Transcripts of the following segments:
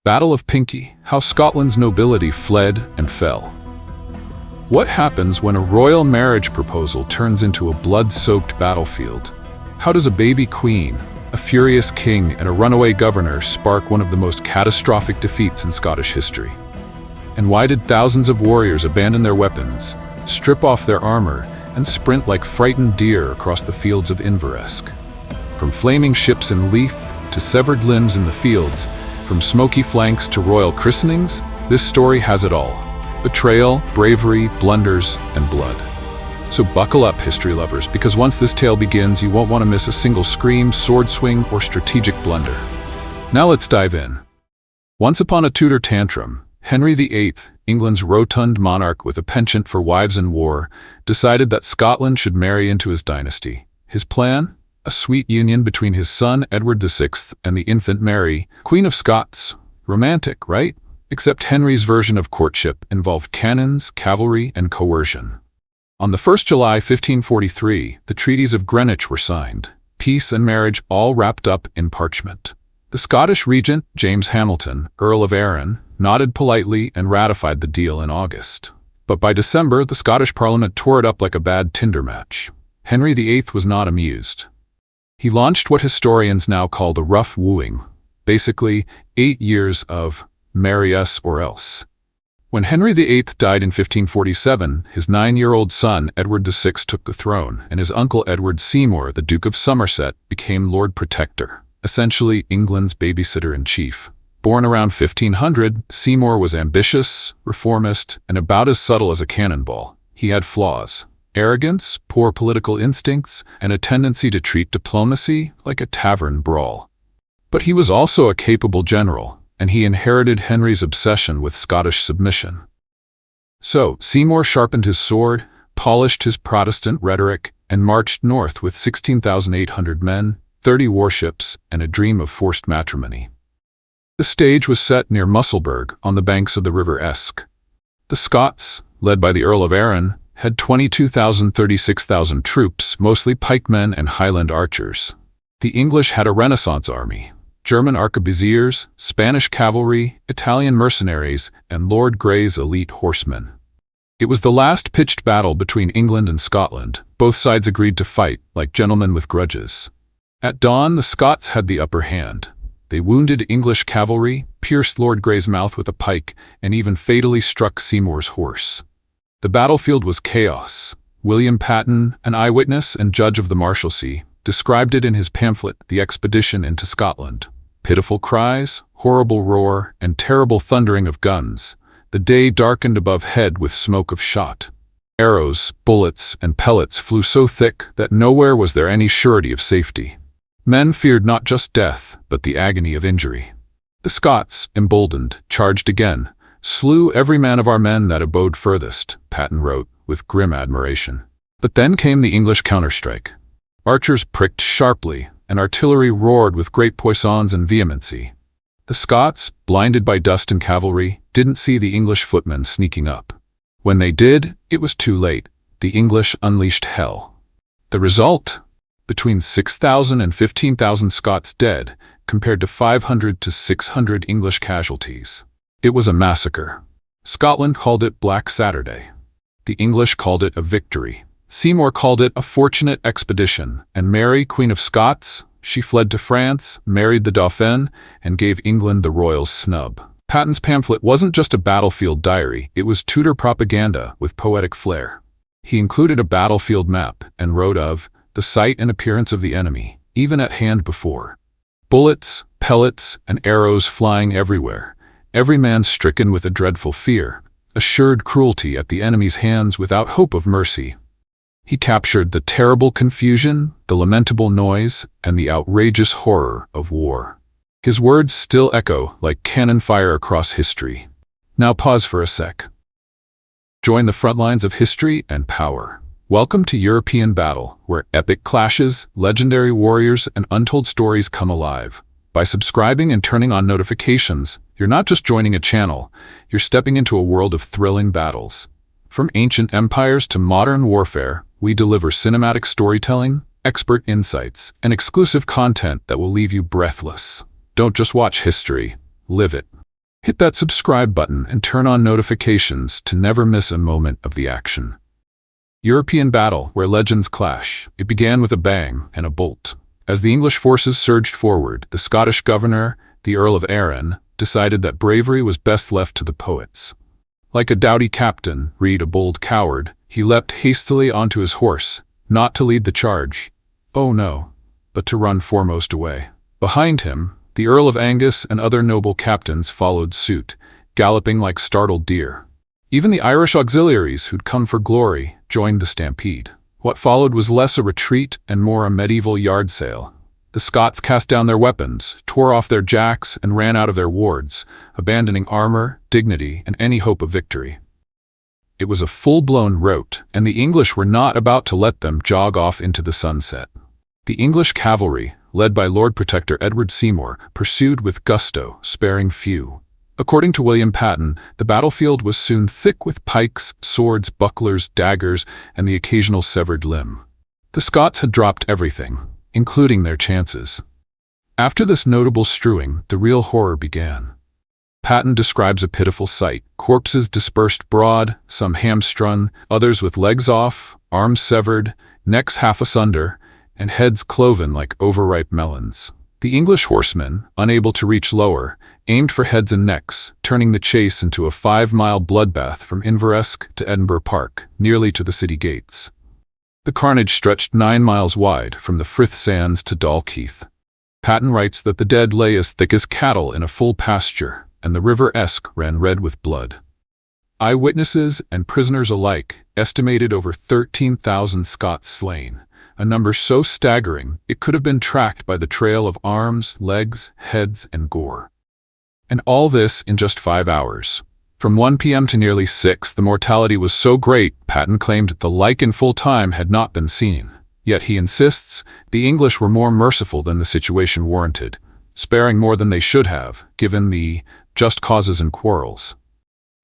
Battle of Pinkie, how Scotland's nobility fled and fell. What happens when a royal marriage proposal turns into a blood-soaked battlefield? How does a baby queen, a furious king, and a runaway governor spark one of the most catastrophic defeats in Scottish history? And why did thousands of warriors abandon their weapons, strip off their armor, and sprint like frightened deer across the fields of Inveresk? From flaming ships in Leith to severed limbs in the fields, from smoky flanks to royal christenings, this story has it all. Betrayal, bravery, blunders, and blood. So buckle up, history lovers, because once this tale begins, you won't want to miss a single scream, sword swing, or strategic blunder. Now let's dive in. Once upon a Tudor tantrum, Henry VIII, England's rotund monarch with a penchant for wives and war, decided that Scotland should marry into his dynasty. His plan? A sweet union between his son Edward VI and the infant Mary, Queen of Scots. Romantic, right? Except Henry's version of courtship involved cannons, cavalry, and coercion. On the 1st July 1543, the Treaties of Greenwich were signed, peace and marriage all wrapped up in parchment. The Scottish regent, James Hamilton, Earl of Arran, nodded politely and ratified the deal in August. But by December, the Scottish Parliament tore it up like a bad Tinder match. Henry VIII was not amused. He launched what historians now call the rough wooing, basically 8 years of marry us or else. When Henry VIII died in 1547, his 9-year-old son Edward VI took the throne, and his uncle Edward Seymour, the Duke of Somerset, became Lord Protector, essentially England's babysitter-in-chief. Born around 1500, Seymour was ambitious, reformist, and about as subtle as a cannonball. He had flaws: arrogance, poor political instincts, and a tendency to treat diplomacy like a tavern brawl. But he was also a capable general, and he inherited Henry's obsession with Scottish submission. So, Seymour sharpened his sword, polished his Protestant rhetoric, and marched north with 16,800 men, 30 warships, and a dream of forced matrimony. The stage was set near Musselburgh on the banks of the River Esk. The Scots, led by the Earl of Arran, had 36,000 troops, mostly pikemen and Highland archers. The English had a Renaissance army: German arquebusiers, Spanish cavalry, Italian mercenaries, and Lord Grey's elite horsemen. It was the last pitched battle between England and Scotland. Both sides agreed to fight, like gentlemen with grudges. At dawn, the Scots had the upper hand. They wounded English cavalry, pierced Lord Grey's mouth with a pike, and even fatally struck Seymour's horse. The battlefield was chaos. William Patten, an eyewitness and judge of the Marshalsea, described it in his pamphlet, The Expedition into Scotland. Pitiful cries, horrible roar, and terrible thundering of guns. The day darkened above head with smoke of shot. Arrows, bullets, and pellets flew so thick that nowhere was there any surety of safety. Men feared not just death, but the agony of injury. The Scots, emboldened, charged again. "Slew every man of our men that abode furthest," Patten wrote, with grim admiration. But then came the English counterstrike. Archers pricked sharply, and artillery roared with great puissance and vehemency. The Scots, blinded by dust and cavalry, didn't see the English footmen sneaking up. When they did, it was too late. The English unleashed hell. The result? Between 6,000 and 15,000 Scots dead, compared to 500 to 600 English casualties. It was a massacre. Scotland called it Black Saturday. The English called it a victory. Seymour called it a fortunate expedition, and Mary, Queen of Scots, she fled to France, married the Dauphin, and gave England the royal snub. Patten's pamphlet wasn't just a battlefield diary, it was Tudor propaganda with poetic flair. He included a battlefield map and wrote of the sight and appearance of the enemy, even at hand before. Bullets, pellets, and arrows flying everywhere. Every man stricken with a dreadful fear, assured cruelty at the enemy's hands without hope of mercy. He captured the terrible confusion, the lamentable noise, and the outrageous horror of war. His words still echo like cannon fire across history. Now pause for a sec. Join the front lines of history and power. Welcome to European battle, where epic clashes, legendary warriors, and untold stories come alive. By subscribing and turning on notifications, you're not just joining a channel, you're stepping into a world of thrilling battles. From ancient empires to modern warfare, we deliver cinematic storytelling, expert insights, and exclusive content that will leave you breathless. Don't just watch history, live it. Hit that subscribe button and turn on notifications to never miss a moment of the action. European battle where legends clash. It began with a bang and a bolt. As the English forces surged forward, the Scottish governor, the Earl of Arran, decided that bravery was best left to the poets. Like a doughty captain, Reed a bold coward, he leapt hastily onto his horse, not to lead the charge, oh no, but to run foremost away. Behind him, the Earl of Angus and other noble captains followed suit, galloping like startled deer. Even the Irish auxiliaries who'd come for glory joined the stampede. What followed was less a retreat and more a medieval yard sale. The Scots cast down their weapons, tore off their jacks, and ran out of their wards, abandoning armor, dignity, and any hope of victory. It was a full-blown rout, and the English were not about to let them jog off into the sunset. The English cavalry, led by Lord Protector Edward Seymour, pursued with gusto, sparing few. According to William Patten, the battlefield was soon thick with pikes, swords, bucklers, daggers, and the occasional severed limb. The Scots had dropped everything, including their chances. After this notable strewing, the real horror began. Patten describes a pitiful sight: corpses dispersed broad, some hamstrung, others with legs off, arms severed, necks half asunder, and heads cloven like overripe melons. The English horsemen, unable to reach lower, aimed for heads and necks, turning the chase into a 5-mile bloodbath from Inveresk to Edinburgh Park, nearly to the city gates. The carnage stretched 9 miles wide, from the Frith Sands to Dalkeith. Patten writes that the dead lay as thick as cattle in a full pasture, and the River Esk ran red with blood. Eyewitnesses and prisoners alike estimated over 13,000 Scots slain, a number so staggering it could have been tracked by the trail of arms, legs, heads, and gore. And all this in just 5 hours. From 1 p.m. to nearly 6, the mortality was so great, Patten claimed the like in full time had not been seen. Yet he insists the English were more merciful than the situation warranted, sparing more than they should have, given the just causes and quarrels.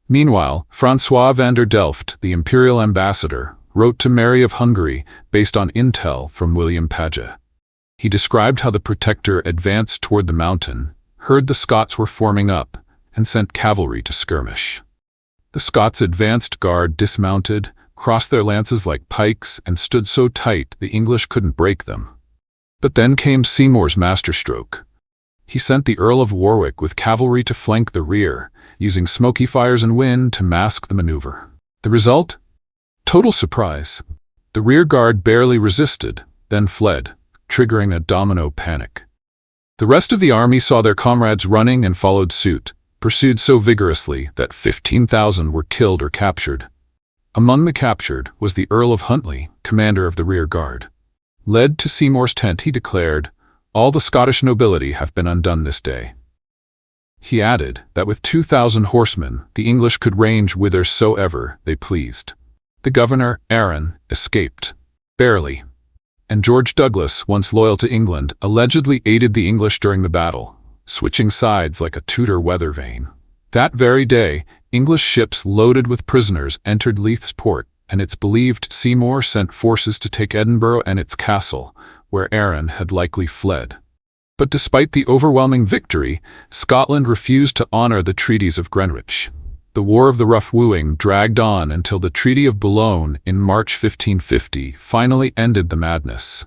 Meanwhile, François van der Delft, the imperial ambassador, wrote to Mary of Hungary based on intel from William Patten. He described how the Protector advanced toward the mountain, heard the Scots were forming up, and sent cavalry to skirmish. The Scots' advanced guard dismounted, crossed their lances like pikes, and stood so tight the English couldn't break them. But then came Seymour's masterstroke. He sent the Earl of Warwick with cavalry to flank the rear, using smoky fires and wind to mask the maneuver. The result? Total surprise. The rear guard barely resisted, then fled, triggering a domino panic. The rest of the army saw their comrades running and followed suit, pursued so vigorously that 15,000 were killed or captured. Among the captured was the Earl of Huntly, commander of the rear guard. Led to Seymour's tent, he declared, "All the Scottish nobility have been undone this day." He added that with 2,000 horsemen, the English could range whithersoever they pleased. The governor, Arran, escaped. Barely. And George Douglas, once loyal to England, allegedly aided the English during the battle, switching sides like a Tudor weather vane. That very day, English ships loaded with prisoners entered Leith's port, and it's believed Seymour sent forces to take Edinburgh and its castle, where Arran had likely fled. But despite the overwhelming victory, Scotland refused to honor the Treaties of Greenwich. The War of the Rough Wooing dragged on until the Treaty of Boulogne in March 1550 finally ended the madness.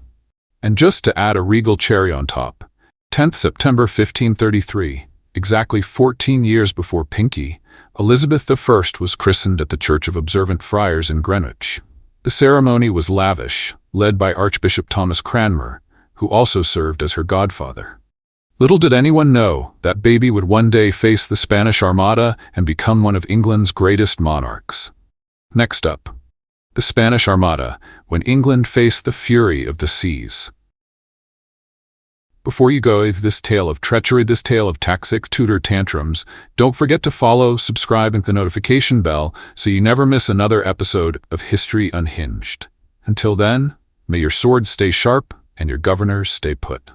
And just to add a regal cherry on top, 10th September 1533, exactly 14 years before Pinkie, Elizabeth I was christened at the Church of Observant Friars in Greenwich. The ceremony was lavish, led by Archbishop Thomas Cranmer, who also served as her godfather. Little did anyone know that baby would one day face the Spanish Armada and become one of England's greatest monarchs. Next up, the Spanish Armada, when England faced the fury of the seas. Before you go, this tale of treachery, this tale of tactics, Tudor tantrums, don't forget to follow, subscribe, and the notification bell so you never miss another episode of History Unhinged. Until then, may your swords stay sharp and your governors stay put.